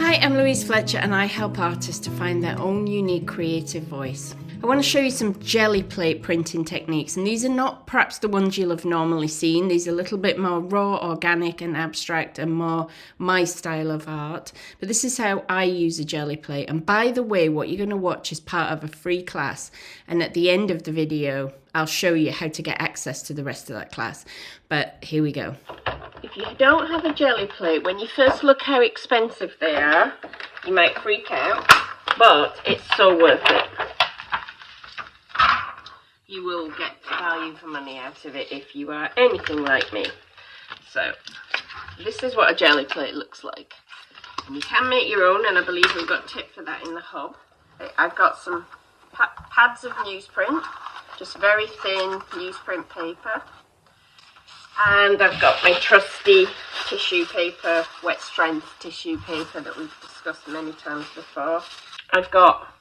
Hi, I'm Louise Fletcher and I help artists to find their own unique creative voice. I want to show you some Gelli Plate printing techniques, and these are not perhaps the ones you'll have normally seen. These are a little bit more raw, organic and abstract and more my style of art. But this is how I use a Gelli Plate. And by the way, what you're going to watch is part of a free class, and at the end of the video I'll show you how to get access to the rest of that class. But here we go. If you don't have a Gelli Plate, when you first look how expensive they are, you might freak out, but it's so worth it. You will get value for money out of it if you are anything like me. So, this is what a Gelli Plate looks like. And you can make your own, and I believe we've got a tip for that in the hub. I've got some pads of newsprint, just very thin newsprint paper. And I've got my trusty tissue paper, wet strength tissue paper that we've discussed many times before. I've got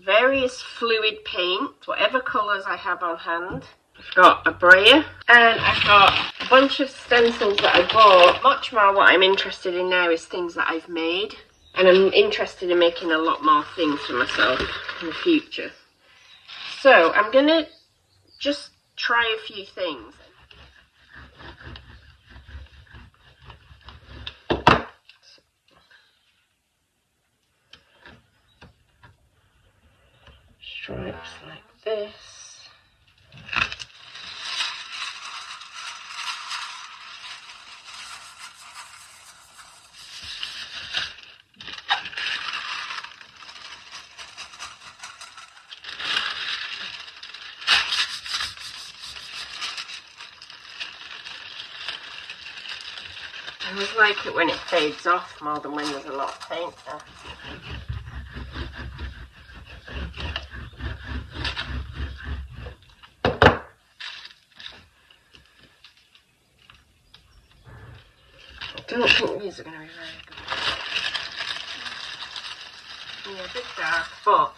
various fluid paint, whatever colours I have on hand. I've got a brayer, and I've got a bunch of stencils that I bought. Much more what I'm interested in now is things that I've made, and I'm interested in making a lot more things for myself in the future. So I'm going to just try a few things. Stripes like this. I always like it when it fades off more than when there's a lot of paint there. I don't think these are going to be very good. Yeah, a bit dark, but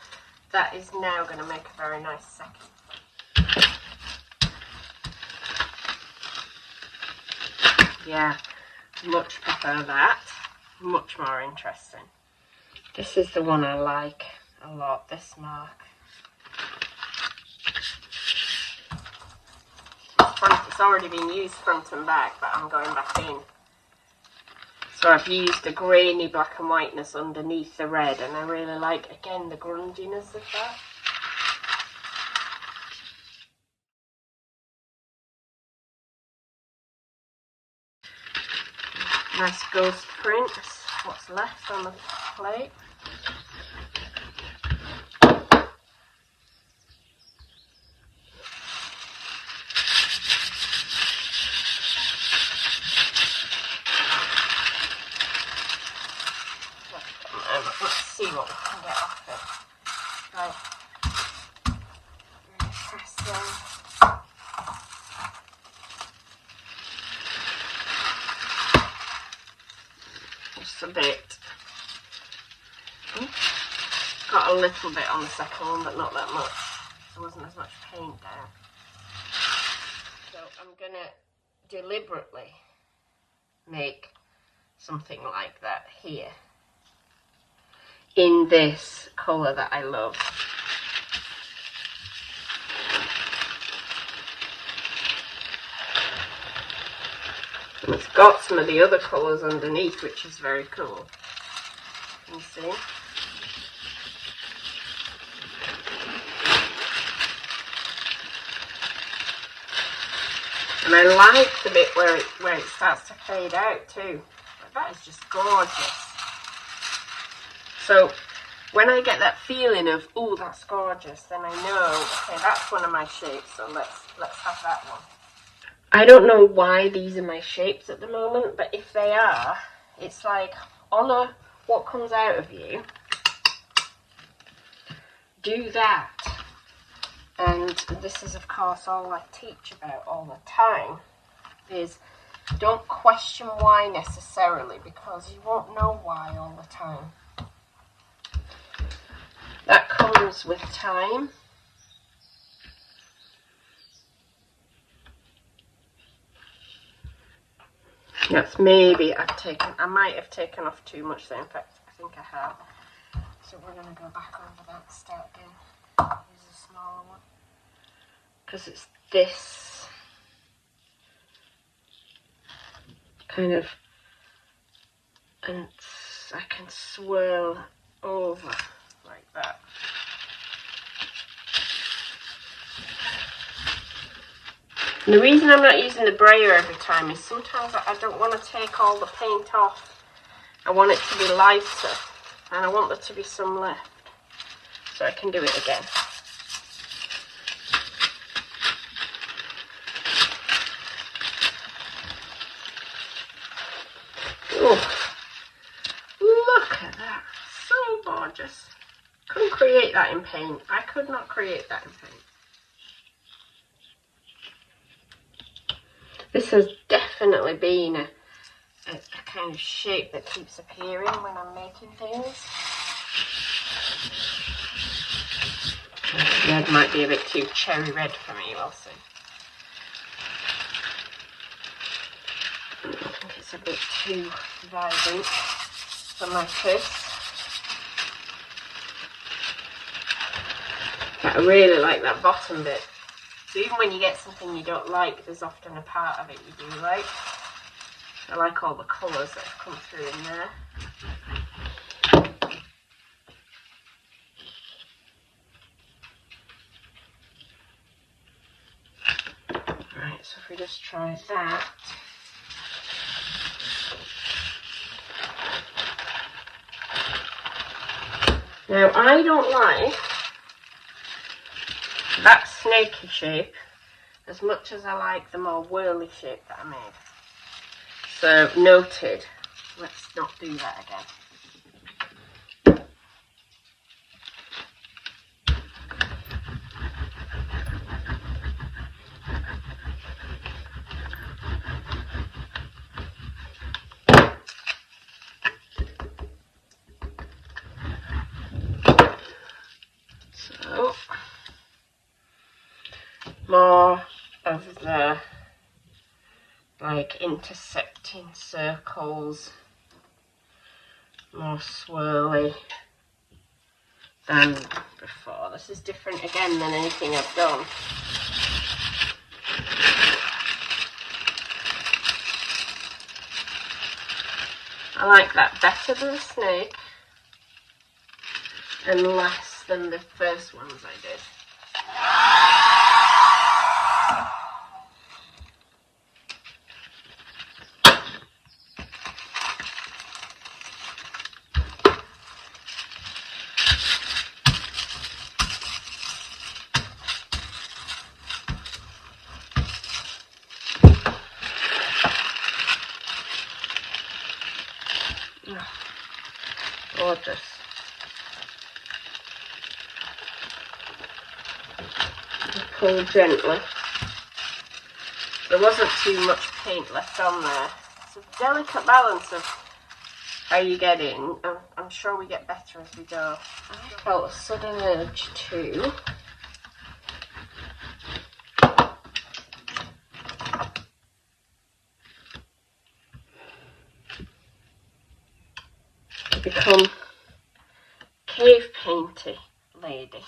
that is now going to make a very nice second. Yeah, much prefer that. Much more interesting. This is the one I like a lot, this mark. It's already been used front and back, but I'm going back in. So I've used a grainy black and whiteness underneath the red, and I really like, again, the grunginess of that. Nice ghost print, what's left on the plate. Let's see what we can get off it. Right. Press down. Just a bit. Got a little bit on the second one, but not that much. There wasn't as much paint there. So I'm gonna deliberately make something like that here, in this colour that I love. And it's got some of the other colours underneath, which is very cool. Can you see? And I like the bit where it starts to fade out too. That is just gorgeous. So when I get that feeling of, oh, that's gorgeous, then I know, okay, that's one of my shapes, so let's have that one. I don't know why these are my shapes at the moment, but if they are, it's like, honour what comes out of you. Do that. And this is, of course, all I teach about all the time, is don't question why necessarily, because you won't know why all the time. That comes with time. That's maybe I might have taken off too much there. In fact, I think I have. So we're going to go back over that and start again. Use a smaller one. Because it's this kind of, and I can swirl over like that. And the reason I'm not using the brayer every time is sometimes I don't want to take all the paint off. I want it to be lighter, and I want there to be some left, so I can do it again. Oh, look at that, so gorgeous. Couldn't create that in paint. I could not create that in paint. This has definitely been a kind of shape that keeps appearing when I'm making things. The red might be a bit too cherry red for me, we'll see. I think it's a bit too vibrant for my taste. But I really like that bottom bit. So even when you get something you don't like, there's often a part of it you do like. I like all the colours that have come through in there. Right, so if we just try that. Now I don't like that snaky shape as much as I like the more whirly shape that I made. So noted, let's not do that again. So, more of the like intersecting circles, more swirly than before. This is different again than anything I've done. I like that better than the snake and less than the first ones I did. Gorgeous. Pull gently. There wasn't too much paint left on there. It's a delicate balance of how you get in. I'm sure we get better as we go. I felt a sudden urge to become cave painty lady.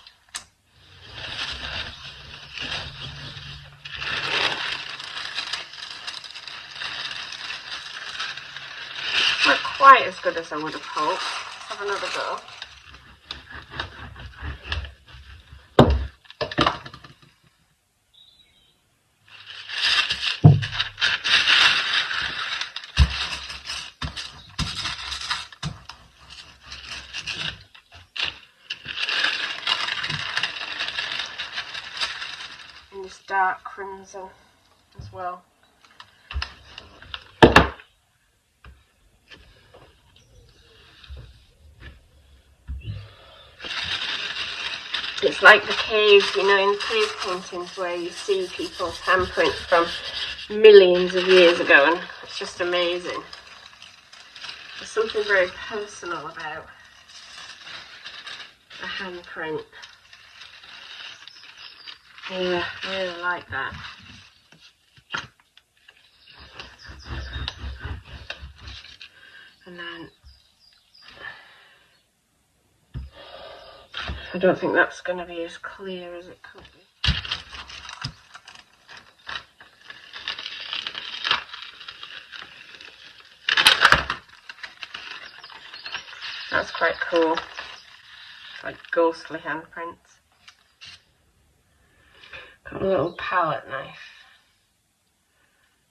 Not quite as good as I would have hoped. Let's have another go. In this dark crimson as well. It's like the caves, you know, in cave paintings where you see people's handprints from millions of years ago, and it's just amazing. There's something very personal about a handprint. Yeah, I really like that. And then I don't think that's going to be as clear as it could be. That's quite cool. It's like ghostly handprints. Got a little palette knife.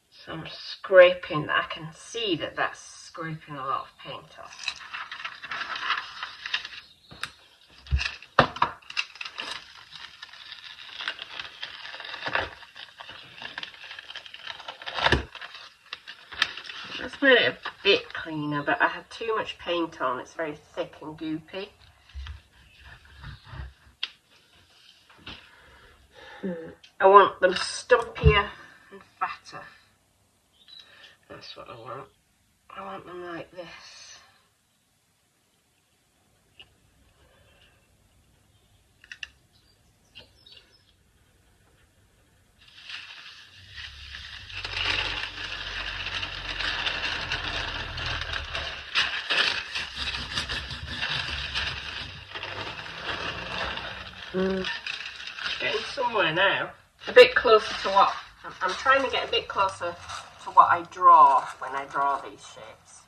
So I'm scraping that. I can see that that's scraping a lot of paint off. That's made it a bit cleaner, but I had too much paint on. It's very thick and goopy. I want them stumpier and fatter. That's what I want. I want them like this. Getting somewhere now. A bit closer to what I'm trying to get a bit closer to what I draw when I draw these shapes.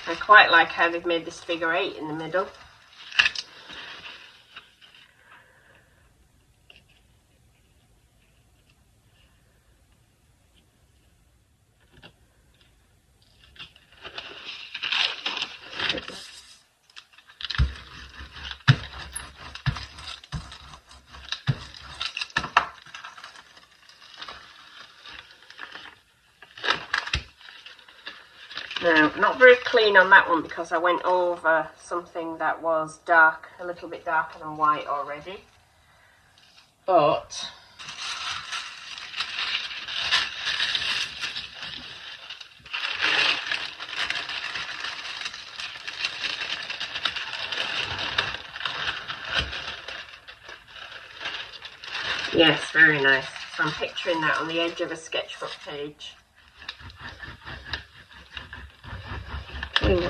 I quite like how they've made this figure 8 in the middle. Now, not very clean on that one because I went over something that was dark, a little bit darker than white already. But yes, very nice. So I'm picturing that on the edge of a sketchbook page.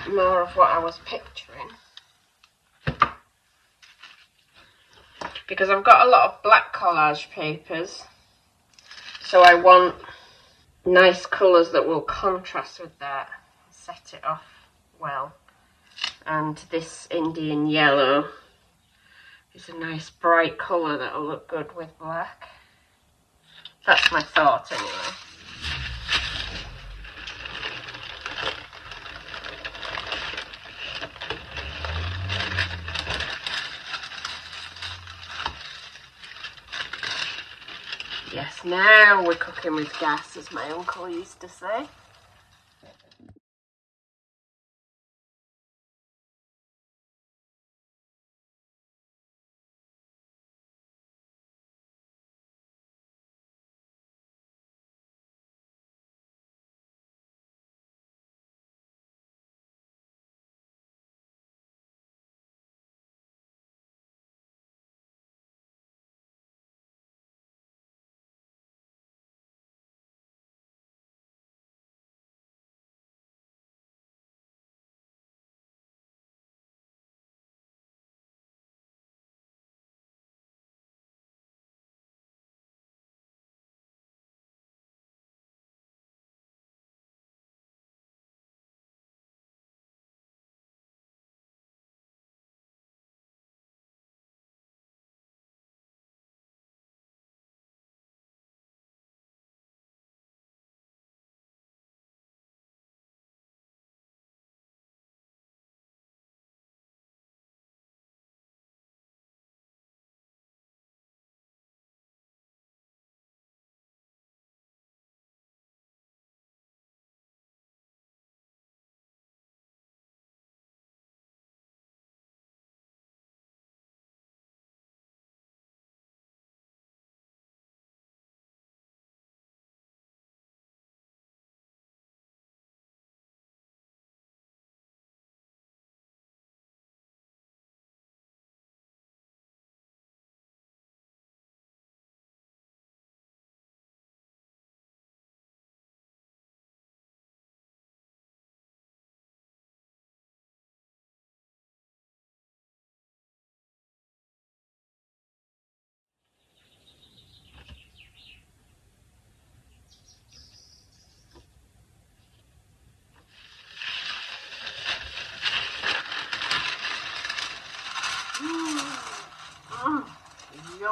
More of what I was picturing. Because I've got a lot of black collage papers, so I want nice colours that will contrast with that, set it off well. And this Indian yellow is a nice bright colour that will look good with black. That's my thought anyway. Yes, now we're cooking with gas, as my uncle used to say.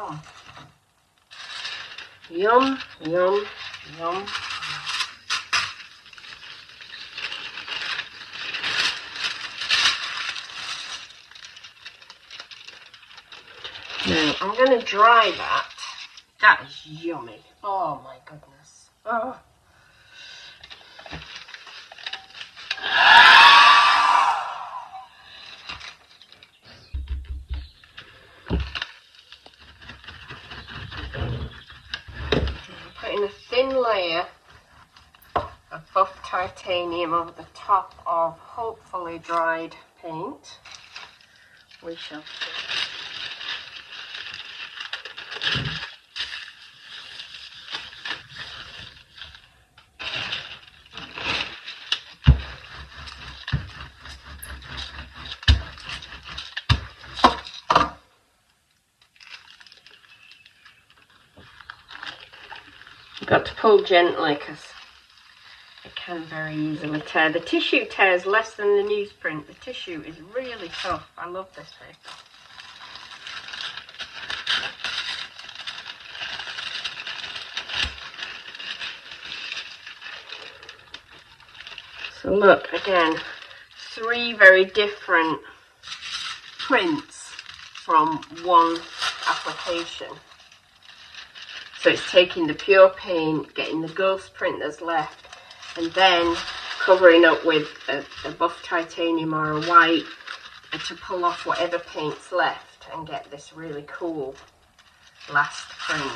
Yum. Yum, yum, yum. Now, I'm going to dry that. That is yummy. Oh my goodness. Oh. Putting a thin layer of buff titanium over the top of hopefully dried paint. We shall see. You've got to pull gently because it can very easily tear. The tissue tears less than the newsprint. The tissue is really tough. I love this paper. So look, again, 3 very different prints from one application. So it's taking the pure paint, getting the ghost print that's left, and then covering up with a buff titanium or a white to pull off whatever paint's left and get this really cool last print.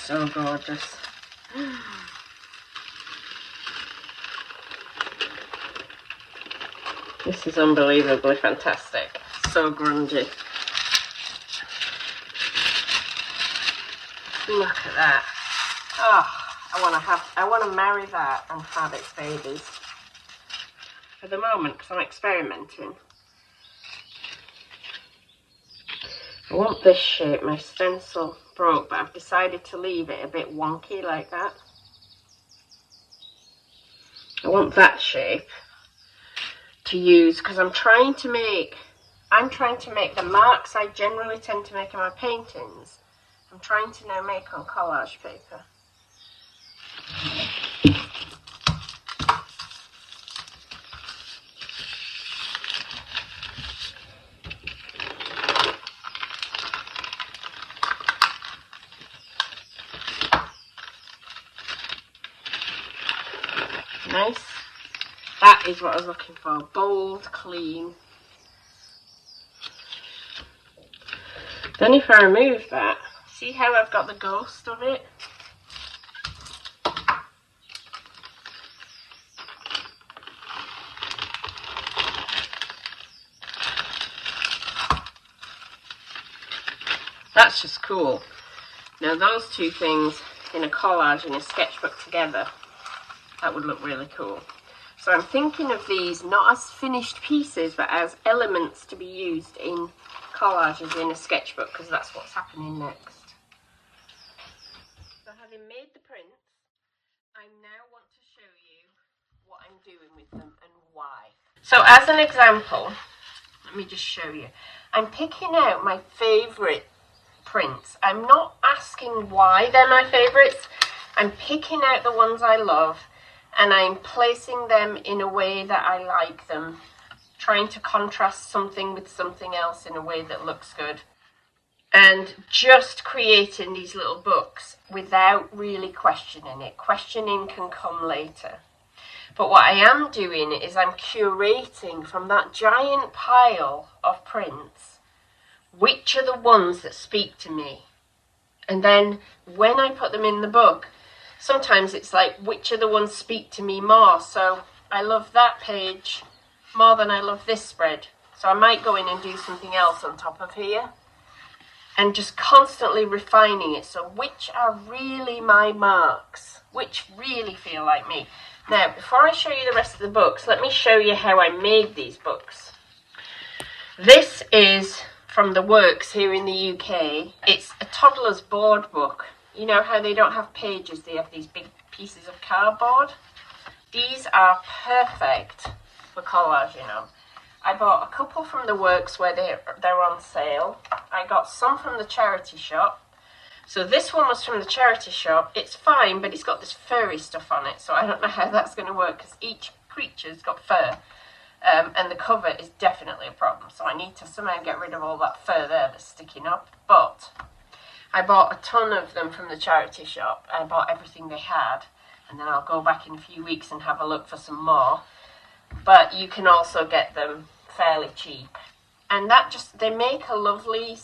So gorgeous. This is unbelievably fantastic. So grungy. Look at that. Oh, I want to marry that and have its babies. For the moment, because I'm experimenting. I want this shape. My stencil broke, but I've decided to leave it a bit wonky like that. I want that shape to use because I'm trying to make the marks I generally tend to make in my paintings. I'm trying to now make on collage paper. Nice. That is what I was looking for. Bold, clean. Then if I remove that, see how I've got the ghost of it? That's just cool. Now those two things in a collage, in a sketchbook together, that would look really cool. So I'm thinking of these not as finished pieces, but as elements to be used in collages in a sketchbook, because that's what's happening next. So having made the prints, I now want to show you what I'm doing with them and why. So as an example, let me just show you. I'm picking out my favourite prints. I'm not asking why they're my favourites. I'm picking out the ones I love, and I'm placing them in a way that I like them, trying to contrast something with something else in a way that looks good, and just creating these little books without really questioning it. Questioning can come later. But what I am doing is I'm curating from that giant pile of prints which are the ones that speak to me. And then when I put them in the book, sometimes it's like, which are the ones speak to me more? So I love that page more than I love this spread. So I might go in and do something else on top of here. and just constantly refining it. So which are really my marks, which really feel like me. Now, before I show you the rest of the books, let me show you how I made these books. This is from the Works here in the UK. It's a toddler's board book. You know how they don't have pages, they have these big pieces of cardboard? These are perfect for collaging on. I bought a couple from the Works where they're on sale. I got some from the charity shop. So this one was from the charity shop. It's fine, but it's got this furry stuff on it, so I don't know how that's going to work because each creature's got fur. And the cover is definitely a problem, so I need to somehow get rid of all that fur there that's sticking up. But I bought a ton of them from the charity shop. I bought everything they had, and then I'll go back in a few weeks and have a look for some more. But you can also get them fairly cheap. And that they make a lovely,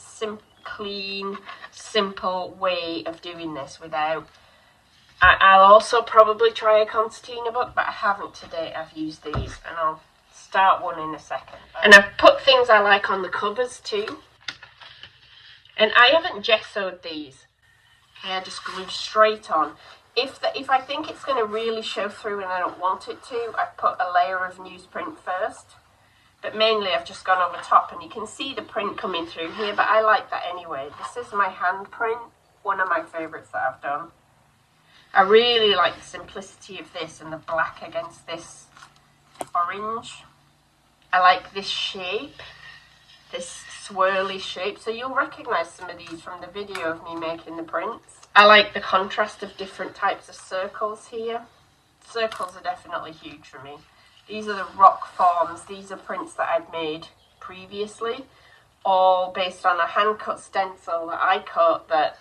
clean, simple way of doing this without... I'll also probably try a concertina book, but I haven't to date. I've used these, and I'll start one in a second. And I've put things I like on the covers too. And I haven't gessoed these. Okay, I just glue straight on. If I think it's going to really show through and I don't want it to, I put a layer of newsprint first. But mainly I've just gone over top, and you can see the print coming through here, but I like that anyway. This is my hand print, one of my favourites that I've done. I really like the simplicity of this and the black against this orange. I like this shape, this swirly shape. So you'll recognise some of these from the video of me making the prints. I like the contrast of different types of circles here. Circles are definitely huge for me. These are the rock forms. These are prints that I'd made previously, all based on a hand-cut stencil that I cut that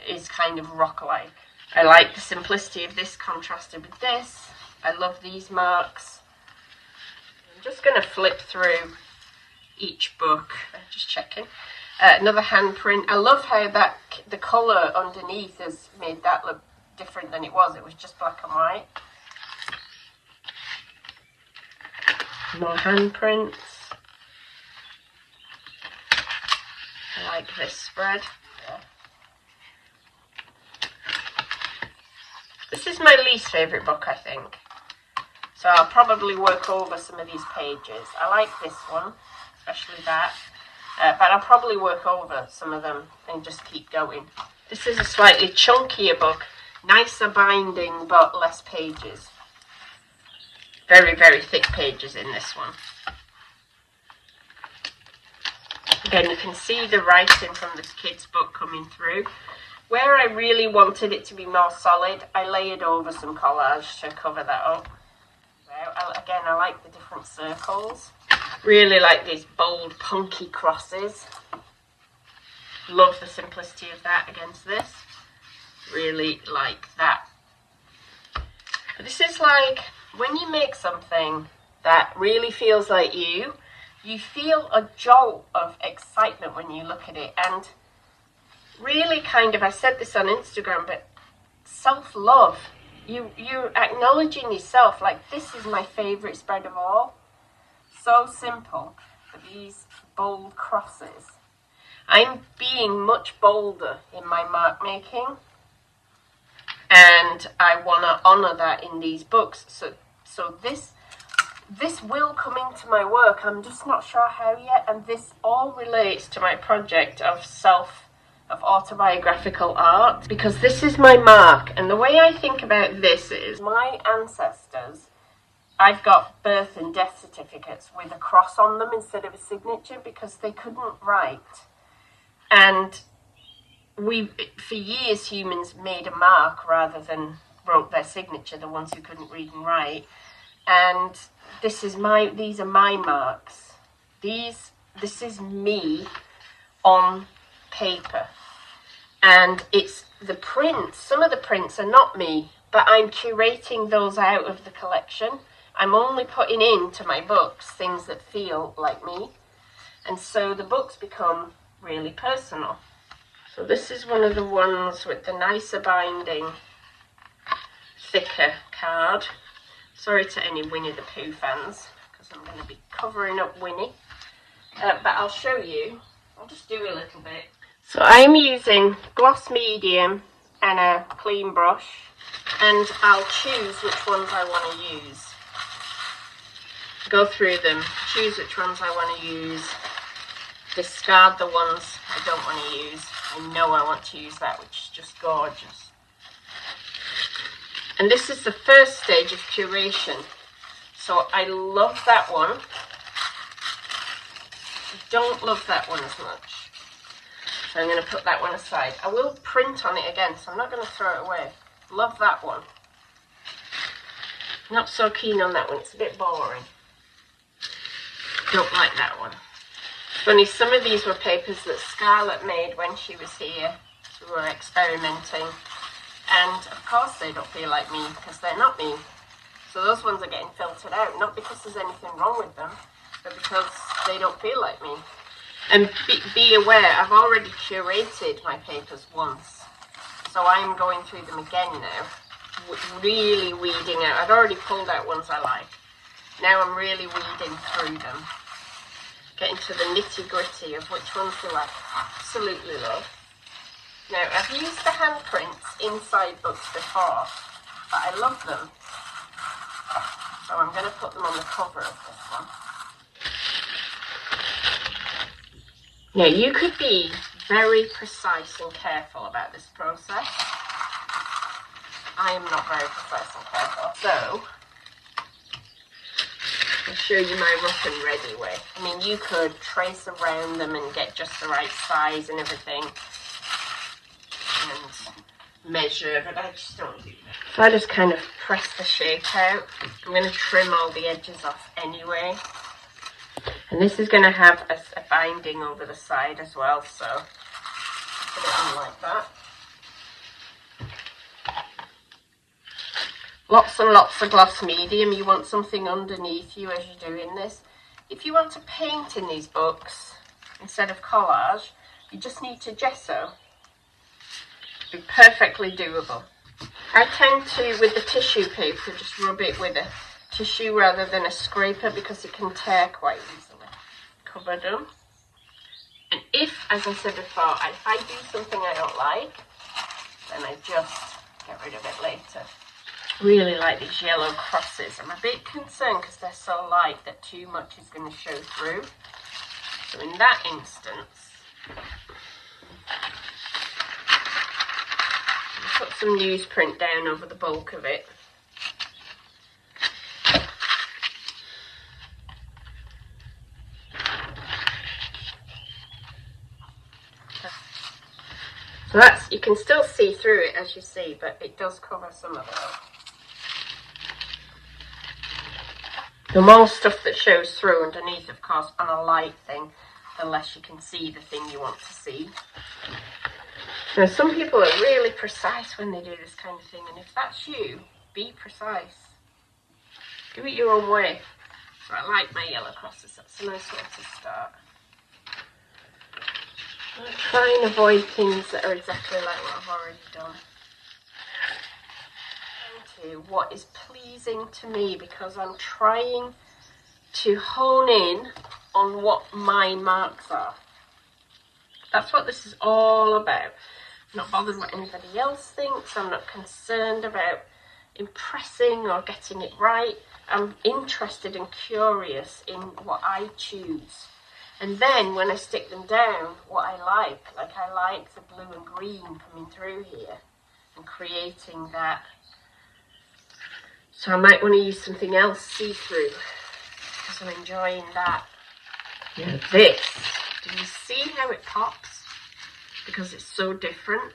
is kind of rock-like. I like the simplicity of this contrasted with this. I love these marks. I'm just going to flip through each book. Just checking. Another handprint. I love how the colour underneath has made that look different than it was. It was just black and white. More handprints. I like this spread. Yeah. This is my least favourite book, I think. So I'll probably work over some of these pages. I like this one, especially that. But I'll probably work over some of them and just keep going. This is a slightly chunkier book. Nicer binding, but less pages. Very, very thick pages in this one. Again, you can see the writing from this kid's book coming through. Where I really wanted it to be more solid, I layered over some collage to cover that up. Again, I like the different circles. Really like these bold, punky crosses. Love the simplicity of that against this. Really like that. This is like... when you make something that really feels like you feel a jolt of excitement when you look at it, and really kind of, I said this on Instagram, but self-love. You're acknowledging yourself, like, this is my favourite spread of all. So simple, but these bold crosses. I'm being much bolder in my mark making. And I want to honour that in these books. So this will come into my work. I'm just not sure how yet. And this all relates to my project of autobiographical art. Because this is my mark. And the way I think about this is my ancestors, I've got birth and death certificates with a cross on them instead of a signature because they couldn't write. And for years, humans made a mark rather than wrote their signature, the ones who couldn't read and write. And these are my marks. This is me on paper. And it's the prints. Some of the prints are not me, but I'm curating those out of the collection. I'm only putting into my books things that feel like me. And so the books become really personal. So this is one of the ones with the nicer binding, thicker card. Sorry to any Winnie the Pooh fans, because I'm going to be covering up Winnie. But I'll show you. I'll just do a little bit. So I'm using gloss medium and a clean brush, and I'll choose which ones I want to use. Go through them, choose which ones I want to use, discard the ones I don't want to use. I know I want to use that, which is just gorgeous. And this is the first stage of curation. So I love that one. I don't love that one as much. So I'm going to put that one aside. I will print on it again, so I'm not going to throw it away. Love that one. Not so keen on that one, it's a bit boring. Don't like that one. Funny, some of these were papers that Scarlett made when she was here. We were experimenting. And of course they don't feel like me, because they're not me. So those ones are getting filtered out, not because there's anything wrong with them, but because they don't feel like me. And be aware, I've already curated my papers once. So I'm going through them again now, really weeding out. I'd already pulled out ones I like. Now I'm really weeding through them. Getting to the nitty-gritty of which ones do I absolutely love. Now, I've used the handprints inside books before, but I love them. So I'm going to put them on the cover of this one. Now, you could be very precise and careful about this process. I am not very precise and careful. So, I'll show you my rough and ready way. I mean, you could trace around them and get just the right size and everything. And measure, but I just don't do that. So I just kind of press the shape out. I'm going to trim all the edges off anyway. And this is going to have a binding over the side as well, so put it on like that. Lots and lots of gloss medium. You want something underneath you as you're doing this. If you want to paint in these books instead of collage, you just need to gesso. Be perfectly doable. I tend to, with the tissue paper, just rub it with a tissue rather than a scraper because it can tear quite easily. Cover them. And if, as I said before, if I do something I don't like, then I just get rid of it later. Really like these yellow crosses. I'm a bit concerned because they're so light that too much is going to show through. So in that instance, put some newsprint down over the bulk of it. So that's, you can still see through it as you see, but it does cover some of it up. The more stuff that shows through underneath, of course, on a light thing, the less you can see the thing you want to see. Now, some people are really precise when they do this kind of thing, and if that's you, be precise. Do it your own way. So I like my yellow crosses, that's a nice way to start. I try and avoid things that are exactly like what I've already done. To what is pleasing to me, because I'm trying to hone in on what my marks are. That's what this is all about. I'm not bothered what anybody else thinks. I'm not concerned about impressing or getting it right. I'm interested and curious in what I choose. And then when I stick them down, what I like I like the blue and green coming through here and creating that. So I might want to use something else see-through because I'm enjoying that. Now this, do you see how it pops? Because it's so different.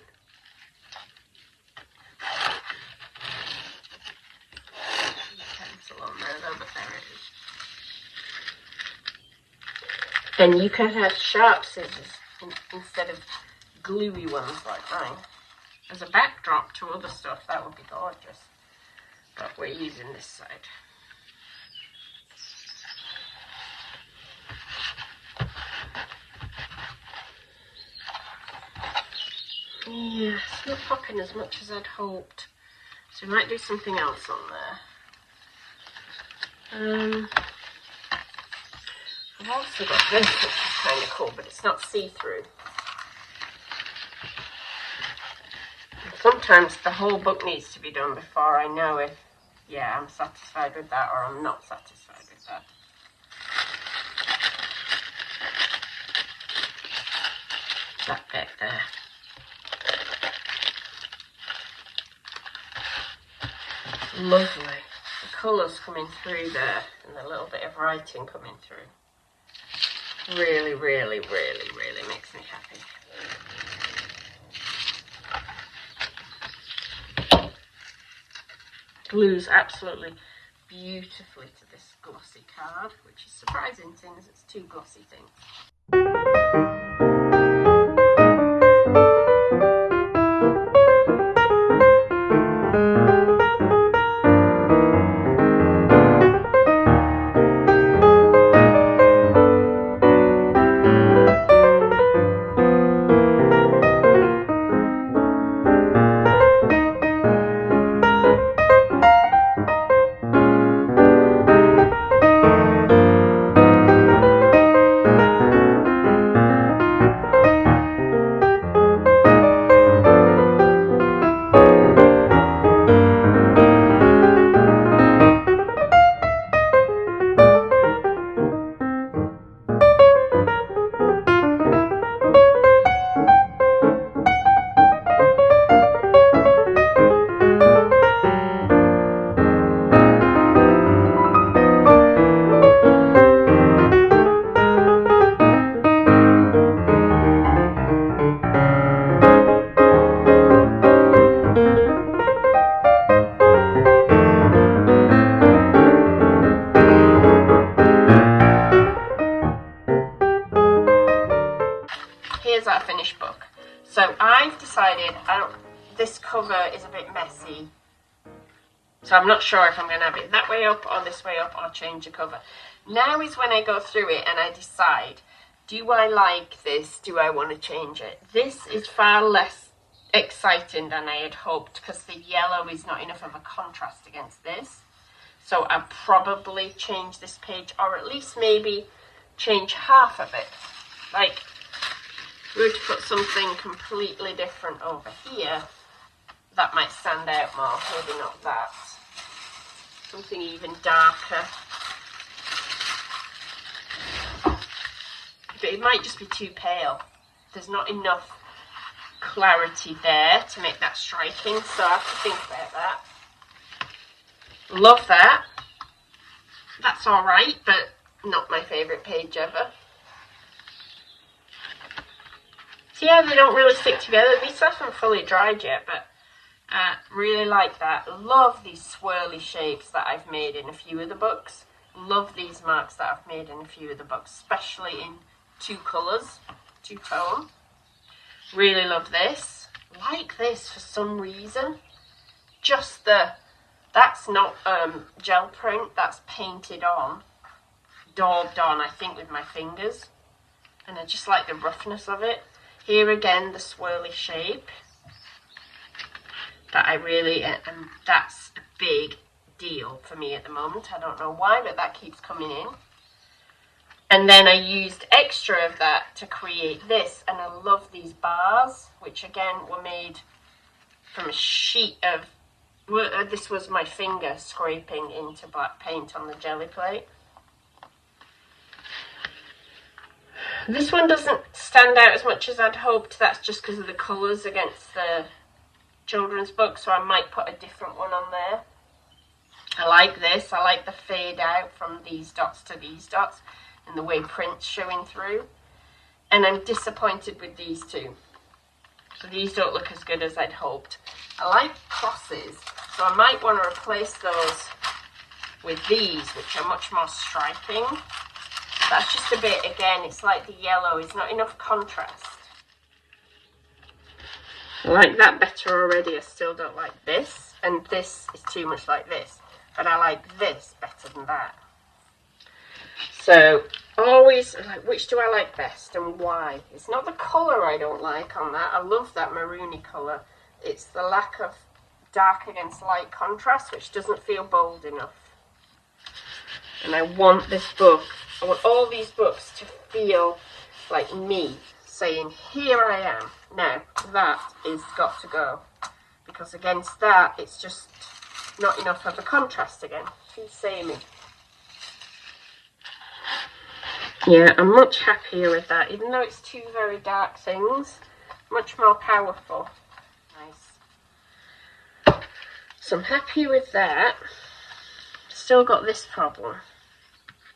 Pencil on there though, but there it is. And you can have sharp scissors instead of gluey ones like mine. As a backdrop to other stuff, that would be gorgeous. But we're using this side. Yeah, it's not popping as much as I'd hoped. So we might do something else on there. I've also got this, which is kind of cool, but it's not see-through. Sometimes the whole book needs to be done before I know if, yeah, I'm satisfied with that or I'm not satisfied with that. That bit there. Lovely. The colours coming through there and a little bit of writing coming through. Really, really, really, really makes me happy. Glues absolutely beautifully to this glossy card, which is surprising since it's two glossy things. Here's our finished book. So I've decided this cover is a bit messy. So I'm not sure if I'm going to have it that way up or this way up or change the cover. Now is when I go through it and I decide, do I like this? Do I want to change it? This is far less exciting than I had hoped because the yellow is not enough of a contrast against this. So I'll probably change this page or at least maybe change half of it. Like, if we were to put something completely different over here, that might stand out more, maybe not that. Something even darker. But it might just be too pale. There's not enough clarity there to make that striking, so I have to think about that. Love that. That's alright, but not my favourite page ever. So yeah, they don't really stick together. These haven't fully dried yet, but really like that. Love these swirly shapes that I've made in a few of the books. Love these marks that I've made in a few of the books, especially in two colours, two-tone. Really love this. Like this for some reason. Just that's not gel print, that's painted on, daubed on, I think, with my fingers. And I just like the roughness of it. Here again, the swirly shape that I really, and that's a big deal for me at the moment. I don't know why, but that keeps coming in. And then I used extra of that to create this, and I love these bars, which again were made from a sheet of, this was my finger scraping into black paint on the Gelli Plate. This one doesn't stand out as much as I'd hoped. That's just because of the colours against the children's book, so I might put a different one on there. I like this. I like the fade out from these dots to these dots and the way print's showing through. And I'm disappointed with these two. So these don't look as good as I'd hoped. I like crosses, so I might want to replace those with these, which are much more striking. That's just a bit, again, it's like the yellow is not enough contrast. I like that better already. I still don't like this, and this is too much like this, but I like this better than that. So always like, which do I like best and why? It's not the colour I don't like on that. I love that maroony colour. It's the lack of dark against light contrast, which doesn't feel bold enough. And I want this book, I want all these books to feel like me saying, here I am. Now, that is got to go. because against that it's just not enough of a contrast again. Too samey. Yeah, I'm much happier with that, even though it's two very dark things, much more powerful. Nice. So I'm happy with that. Still got this problem.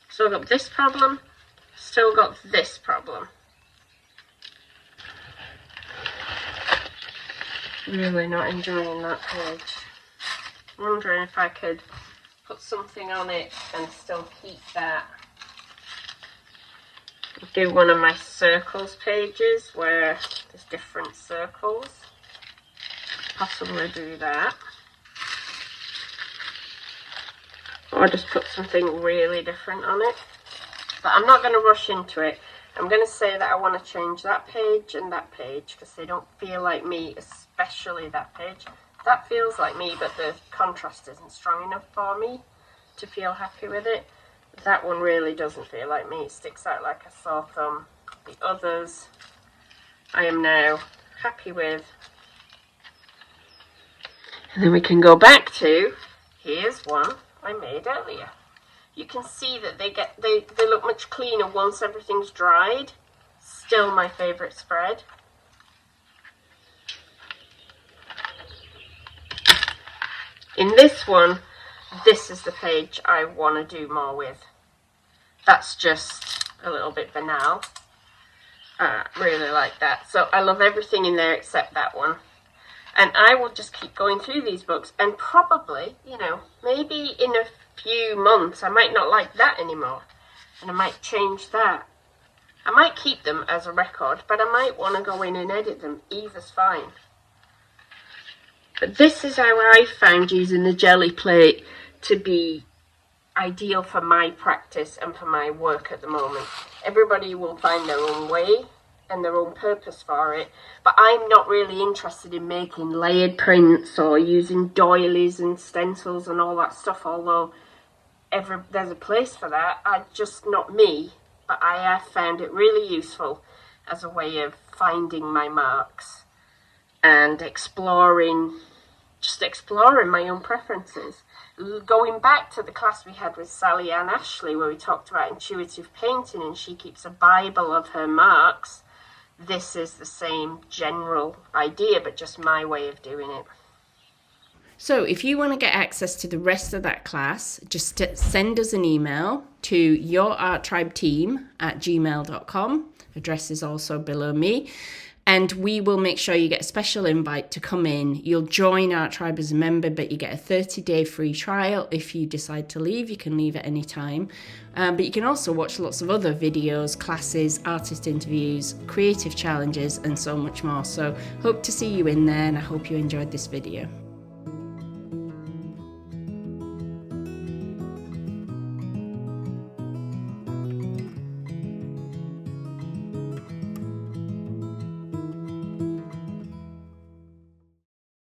Still got this problem. Still got this problem. Really not enjoying that page. Wondering if I could put something on it and still keep that. Do one of my circles pages where there's different circles. Possibly do that. Or just put something really different on it. But I'm not going to rush into it. I'm going to say that I want to change that page and that page because they don't feel like me, especially that page. That feels like me, but the contrast isn't strong enough for me to feel happy with it. That one really doesn't feel like me. It sticks out like a sore thumb. The others I am now happy with. And then we can go back to, here's one I made earlier. You can see that they look much cleaner once everything's dried. Still my favourite spread. In this one, this is the page I want to do more with. That's just a little bit banal. Really like that. So I love everything in there except that one. And I will just keep going through these books and probably, you know, maybe in a few months I might not like that anymore. And I might change that. I might keep them as a record, but I might want to go in and edit them. Either's fine. But this is how I found using the Gelli Plate to be ideal for my practice and for my work at the moment. Everybody will find their own way and their own purpose for it, but I'm not really interested in making layered prints or using doilies and stencils and all that stuff, although there's a place for that. Just not me, but I have found it really useful as a way of finding my marks and exploring my own preferences. Going back to the class we had with Sally Ann Ashley where we talked about intuitive painting and she keeps a Bible of her marks, this is the same general idea but just my way of doing it. So if you want to get access to the rest of that class, just send us an email to yourarttribeteam@gmail.com. Address is also below me. And we will make sure you get a special invite to come in. You'll join Art Tribe as a member, but you get a 30-day free trial. If you decide to leave, you can leave at any time. But you can also watch lots of other videos, classes, artist interviews, creative challenges, and so much more. So hope to see you in there, and I hope you enjoyed this video.